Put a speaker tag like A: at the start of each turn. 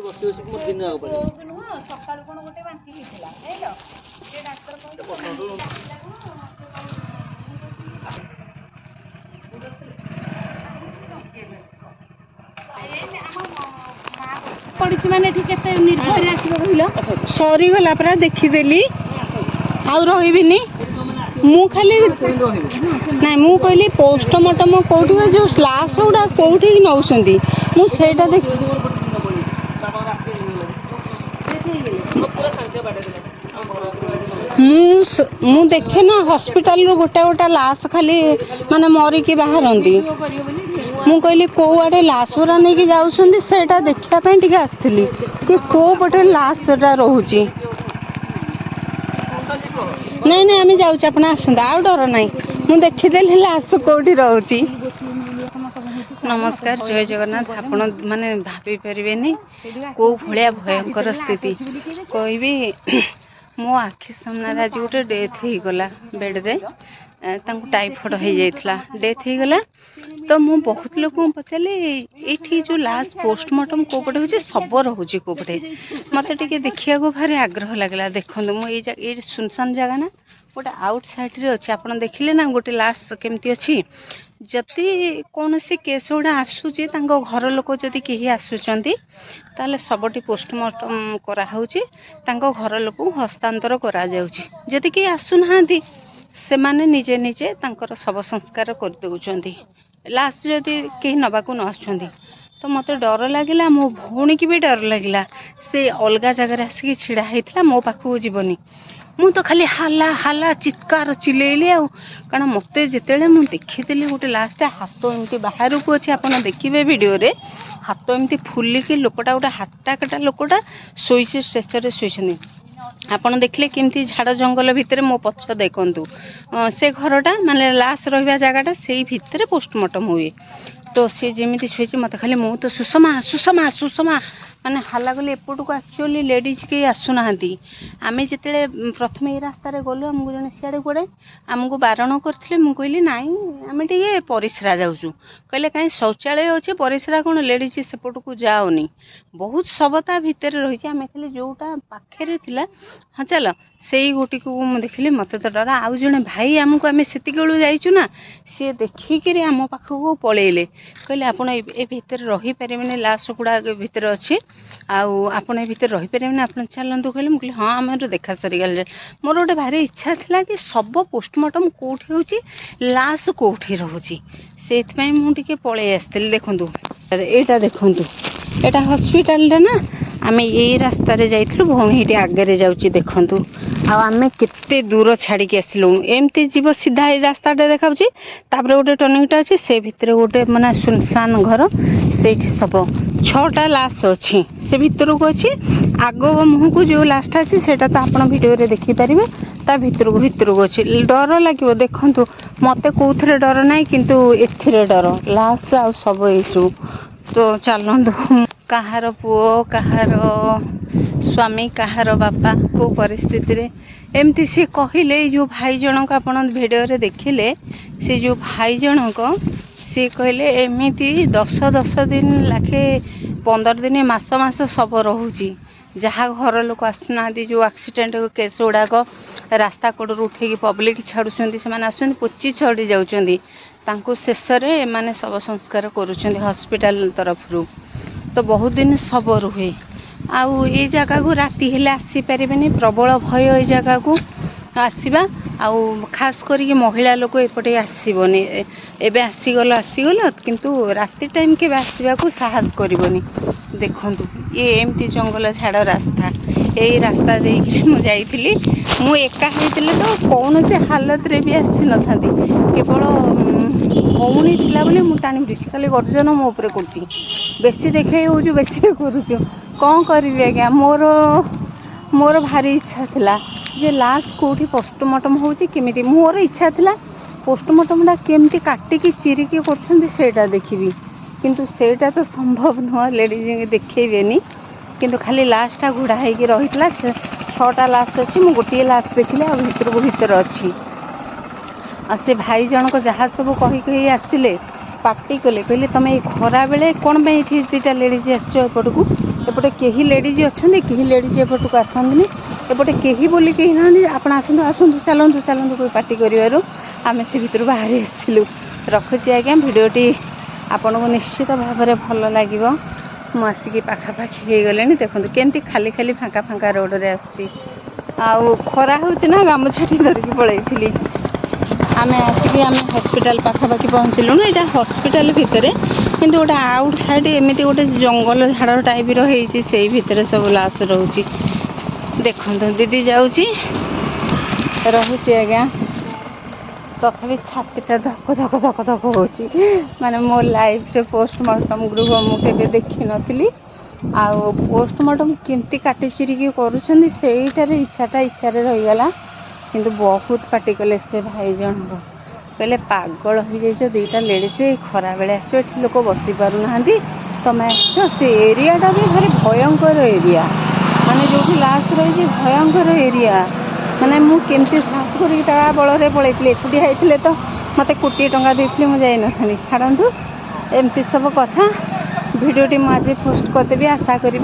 A: ସକାଳୁ କଣ ଗୋଟେ ବାନ୍ତି ହେଇଥିଲା ହେଇଲ ସେ ଡାକ୍ତର ପଡିଛି ମାନେ ଏଠି କେତେ ନିର୍ଭୟରେ ଆସିବ କହିଲ ସରିଗଲା ପରା ଦେଖିଦେଲି ଆଉ ରହିବିନି ମୁଁ ଖାଲି ନାଇଁ ମୁଁ କହିଲି ପୋଷ୍ଟମର୍ଟମ କୋଉଠି ଯୋଉ ସ୍ଲାସ୍ ଗୁଡା କୋଉଠି ନଉଛନ୍ତି ମୁଁ ସେଇଟା ଦେଖି ମୁଁ ଦେଖେ ନା ହସ୍ପିଟାଲରୁ ଗୋଟେ ଗୋଟେ ଲାସ୍ ଖାଲି ମାନେ ମରିକି ବାହାରନ୍ତି ମୁଁ କହିଲି କୋଉ ଆଡେ ଲାସ୍ ଗୁରା ନେଇକି ଯାଉଛନ୍ତି ସେଇଟା ଦେଖିବା ପାଇଁ ଟିକେ ଆସିଥିଲି କି କୋଉ ପଟେ ଲାସ୍ ଟା ରହୁଛି ନାଇଁ ନାଇଁ ଆମେ ଯାଉଛୁ ଆପଣ ଆସନ୍ତୁ ଆଉ ଡର ନାହିଁ ମୁଁ ଦେଖିଦେଲି ଲାସ୍ କୋଉଠି ରହୁଛି ନମସ୍କାର ଜୟ ଜଗନ୍ନାଥ ଆପଣ ମାନେ ଭାବି ପାରିବେନି କୋଉ ଭଳିଆ ଭୟଙ୍କର ସ୍ଥିତି କହିବି ମୋ ଆଖି ସାମ୍ନାରେ ଆଜି ଗୋଟେ ଡେଥ୍ ହେଇଗଲା ବେଡ୍ରେ ତାଙ୍କୁ ଟାଇଫଏଡ୍ ହେଇଯାଇଥିଲା ଡେଥ୍ ହେଇଗଲା ତ ମୁଁ ବହୁତ ଲୋକଙ୍କୁ ପଚାରିଲି ଏଇଠି ଯେଉଁ ଲାଷ୍ଟ ପୋଷ୍ଟମର୍ଟମ କେଉଁ ପଟେ ହେଉଛି ଶବ ରହୁଛି କେଉଁ ପଟେ ମୋତେ ଟିକେ ଦେଖିବାକୁ ଭାରି ଆଗ୍ରହ ଲାଗିଲା ଦେଖନ୍ତୁ ମୁଁ ଏଇ ସୁନସାନ ଜାଗା ନା ଗୋଟେ ଆଉଟ୍ ସାଇଡ଼୍ରେ ଅଛି ଆପଣ ଦେଖିଲେ ନା ଗୋଟେ ଲାଷ୍ଟ କେମିତି ଅଛି ଯଦି କୌଣସି କେସ୍ ଗୁଡ଼ା ଆସୁଛି ତାଙ୍କ ଘର ଲୋକ ଯଦି କେହି ଆସୁଛନ୍ତି ତାହେଲେ ଶବଟି ପୋଷ୍ଟମର୍ଟମ କରାହେଉଛି ତାଙ୍କ ଘର ଲୋକଙ୍କୁ ହସ୍ତାନ୍ତର କରାଯାଉଛି ଯଦି କେହି ଆସୁନାହାନ୍ତି ସେମାନେ ନିଜେ ନିଜେ ତାଙ୍କର ଶବ ସଂସ୍କାର କରିଦେଉଛନ୍ତି ଲାଷ୍ଟ ଯଦି କେହି ନେବାକୁ ନ ଆସୁଛନ୍ତି ତ ମୋତେ ଡର ଲାଗିଲା ମୋ ଭଉଣୀକି ବି ଡର ଲାଗିଲା ସେ ଅଲଗା ଜାଗାରେ ଆସିକି ଛିଡ଼ା ହେଇଥିଲା ମୋ ପାଖକୁ ଯିବନି ମୁଁ ତ ଖାଲି ହାଲା ହାଲା ଚିତ୍କାର ଚିଲେଇଲି ଆଉ କାରଣ ମୋତେ ଯେତେବେଳେ ମୁଁ ଦେଖିଥିଲି ଗୋଟେ ଲାଷ୍ଟ ହାତ ଏମିତି ବାହାରକୁ ଅଛି ଆପଣ ଦେଖିବେ ଭିଡ଼ିଓରେ ହାତ ଏମିତି ଫୁଲିକି ଲୋକଟା ଗୋଟେ ହାଟାକଟା ଲୋକଟା ଶୋଇଛି ଷ୍ଟ୍ରେଚରରେ ଶୋଇଛନ୍ତି ଆପଣ ଦେଖିଲେ କେମିତି ଝାଡ଼ ଜଙ୍ଗଲ ଭିତରେ ମୋ ପଛ ଦେଖନ୍ତୁ ସେ ଘରଟା ମାନେ ଲାଷ୍ଟ ରହିବା ଜାଗାଟା ସେଇ ଭିତରେ ପୋଷ୍ଟମର୍ଟମ ହୁଏ ତ ସେ ଯେମିତି ଶୋଇଛି ମୋତେ ଖାଲି ମୁଁ ତ ସୁଷମା ସୁଷମା ସୁଷମା ମାନେ ହାଲା ଗଲି ଏପଟକୁ ଆକ୍ଚୁଆଲି ଲେଡ଼ିଜ୍ କେହି ଆସୁନାହାନ୍ତି ଆମେ ଯେତେବେଳେ ପ୍ରଥମେ ଏଇ ରାସ୍ତାରେ ଗଲୁ ଆମକୁ ଜଣେ ସିଆଡ଼େ କୁଆଡ଼େ ଆମକୁ ବାରଣ କରିଥିଲେ ମୁଁ କହିଲି ନାଇଁ ଆମେ ଟିକେ ପରିସ୍ରା ଯାଉଛୁ କହିଲେ କାହିଁ ଶୌଚାଳୟ ଅଛି ପରିସ୍ରା କ'ଣ ଲେଡ଼ିଜ୍ ସେପଟକୁ ଯାଉନି ବହୁତ ଶବ ତା ଭିତରେ ରହିଛି ଆମେ ଖାଲି ଯେଉଁଟା ପାଖରେ ଥିଲା ହଁ ଚାଲ ସେଇ ଗୋଟିକୁ ମୁଁ ଦେଖିଲି ମୋତେ ତ ଡର ଆଉ ଜଣେ ଭାଇ ଆମକୁ ଆମେ ସେତିକି ବେଳୁ ଯାଇଛୁ ନା ସିଏ ଦେଖିକିରି ଆମ ପାଖକୁ ପଳେଇଲେ କହିଲେ ଆପଣ ଏ ଭିତରେ ରହିପାରିବେନି ଲାଶ ଗୁଡ଼ା ଭିତରେ ଅଛି ଆଉ ଆପଣ ଏ ଭିତରେ ରହିପାରିବେନି ଆପଣ ଚାଲନ୍ତୁ କହିଲେ ମୁଁ କହିଲି ହଁ ଆମର ଦେଖା ସରିଗଲା ମୋର ଗୋଟେ ଭାରି ଇଚ୍ଛା ଥିଲା କି ଶବ ପୋଷ୍ଟମର୍ଟମ କେଉଁଠି ହେଉଛି ଲାଶ କେଉଁଠି ରହୁଛି ସେଇଥିପାଇଁ ମୁଁ ଟିକେ ପଳେଇ ଆସିଥିଲି ଦେଖନ୍ତୁ ଏଇଟା ଦେଖନ୍ତୁ ଏଇଟା ହସ୍ପିଟାଲଟା ନା ଆମେ ଏଇ ରାସ୍ତାରେ ଯାଇଥିଲୁ ଭଉଣୀ ଏଇଠି ଆଗରେ ଯାଉଛି ଦେଖନ୍ତୁ ଆଉ ଆମେ କେତେ ଦୂର ଛାଡ଼ିକି ଆସିଲୁଣୁ ଏମିତି ଯିବ ସିଧା ଏଇ ରାସ୍ତାଟା ଦେଖାଉଛି ତାପରେ ଗୋଟେ ଟର୍ଣ୍ଣିଂଟା ଅଛି ସେ ଭିତରେ ଗୋଟେ ମାନେ ସୁନସାନ ଘର ସେଇଠି ଶବ 6ଟା ଲାଶ ଅଛି ସେ ଭିତରକୁ ଅଛି ଆଗ ମୁହଁକୁ ଯେଉଁ ଲାଶଟା ଅଛି ସେଇଟା ତ ଆପଣ ଭିଡ଼ିଓରେ ଦେଖିପାରିବେ ତା ଭିତରକୁ ଅଛି ଡର ଲାଗିବ ଦେଖନ୍ତୁ ମୋତେ କେଉଁଥିରେ ଡର ନାହିଁ କିନ୍ତୁ ଏଥିରେ ଡର ଲାଶ ଆଉ ଶବ ଏଇସବୁ ତ ଚାଲନ୍ତୁ କାହାର ପୁଅ କାହାର ସ୍ୱାମୀ କାହାର ବାପା କେଉଁ ପରିସ୍ଥିତିରେ ଏମିତି ସିଏ କହିଲେ ଏଇ ଯେଉଁ ଭାଇ ଜଣକ ଆପଣ ଭିଡ଼ିଓରେ ଦେଖିଲେ ସେ ଯେଉଁ ଭାଇ ଜଣକ ସିଏ କହିଲେ ଏମିତି 10 ଦିନ ଲାଖେ 15 ଦିନ ମାସ ଶବ ରହୁଛି ଯାହା ଘର ଲୋକ ଆସୁନାହାନ୍ତି ଯେଉଁ ଆକ୍ସିଡେଣ୍ଟ କେସ୍ ଗୁଡ଼ାକ ରାସ୍ତା କଡ଼ରୁ ଉଠେଇକି ପବ୍ଲିକ୍ ଛାଡ଼ୁଛନ୍ତି ସେମାନେ ଆସୁଛନ୍ତି ପୋଚି ଛଡ଼ି ଯାଉଛନ୍ତି ତାଙ୍କୁ ଶେଷରେ ଏମାନେ ଶବ ସଂସ୍କାର କରୁଛନ୍ତି ହସ୍ପିଟାଲ ତରଫରୁ ତ ବହୁତ ଦିନ ଶବ ରୁହେ ଆଉ ଏ ଜାଗାକୁ ରାତି ହେଲେ ଆସିପାରିବେନି ପ୍ରବଳ ଭୟ ଏ ଜାଗାକୁ ଆସିବା ଆଉ ଖାସ୍ କରିକି ମହିଳା ଲୋକ ଏପଟେ ଆସିବନି ଏବେ ଆସିଗଲ କିନ୍ତୁ ରାତି ଟାଇମ୍ କେବେ ଆସିବାକୁ ସାହସ କରିବନି ଦେଖନ୍ତୁ ଇଏ ଏମିତି ଜଙ୍ଗଲ ଝାଡ଼ ରାସ୍ତା ଏଇ ରାସ୍ତା ଦେଇକି ମୁଁ ଯାଇଥିଲି ମୁଁ ଏକା ହେଇଥିଲେ ତ କୌଣସି ହାଲତରେ ବି ଆସିନଥାନ୍ତି କେବଳ ଭଉଣୀ ଥିଲା ବୋଲି ମୁଁ ଟାଣି ଭିଡ଼ିଛି ଖାଲି ଗର୍ଜନ ମୋ ଉପରେ କରୁଛି ବେଶୀ ଦେଖେଇ ହେଉଛୁ ବେଶୀ କରୁଛୁ କ'ଣ କରିବି ଆଜ୍ଞା ମୋର ଭାରି ଇଚ୍ଛା ଥିଲା ଯେ ଲାଷ୍ଟ କେଉଁଠି ପୋଷ୍ଟମର୍ଟମ ହେଉଛି କେମିତି ମୋର ଇଚ୍ଛା ଥିଲା ପୋଷ୍ଟମର୍ଟମଟା କେମିତି କାଟିକି ଚିରିକି କରୁଛନ୍ତି ସେଇଟା ଦେଖିବି କିନ୍ତୁ ସେଇଟା ତ ସମ୍ଭବ ନୁହଁ ଲେଡ଼ିଜ୍ ଦେଖେଇବେନି କିନ୍ତୁ ଖାଲି ଲାଶଟା ଘୋଡ଼ା ହେଇକି ରହିଥିଲା 6ଟା ଲାଶ ଅଛି ମୁଁ ଗୋଟିଏ ଲାଶ ଦେଖିଲି ଆଉ ଭିତରେ ଅଛି ଆଉ ସେ ଭାଇ ଜଣକ ଯାହା ସବୁ କହି ଆସିଲେ पार्टी कले कहले तुम ये खरा बेले कौन पे ये दुटा लेडीज आसपट को एपटे कहीं लेडीज अच्छा कहीं लेडीज एपट को आसती एपटे कहीं बोली कहीं ना आप आसतु आसतु चलतु चलतु कोई पार्टी कर आम से भितर बाहरी आसलु रखुची आज्ञा भिडियोटी आपन को निश्चित भाव में भल लगे मुसिकी पाखापाखि हो गले देखो केमती खाली खाली फाँका फाँका रोड रे आउ खरा हो गामुछाटी धरिकी पलैली आम आसिक आम हस्पिटाल पाखापाखि पहुँचलु यहाँ हस्पिटाल भितर कि गोटे आउट साइड एमती गोटे जंगल झाड़ टाइप रही से भितर सब लाश रोचे देखो दीदी जाऊँगी रोचे आज्ञा तथापि छातीटा धक धक धक धक हो माने मो लाइफ रे पोस्टमार्टम गृह मुझे देखी नी आउ पोस्टमार्टम केमती काटी चिरिकी करूछंदी सेईटारे इच्छाटा इच्छारे रहीगला किंतु बहुत पार्टी कले से भाई जन कहले पागल हो जाइछ दुईटा लेडीज खरा बेले आस लोक बसी पारु नाहांती तमे आस से एरियाटा भी भारी भयंकर एरिया माने जो लास्ट रही भयंकर एरिया माने मु केमती साहस करी बल पलैली एकुटिया होते तो मत कोटी टंका देती मुझे जाइनी छाड़ू एमती सब कथा भिडियोटी मुझे पोस्ट करदेवी आशा करी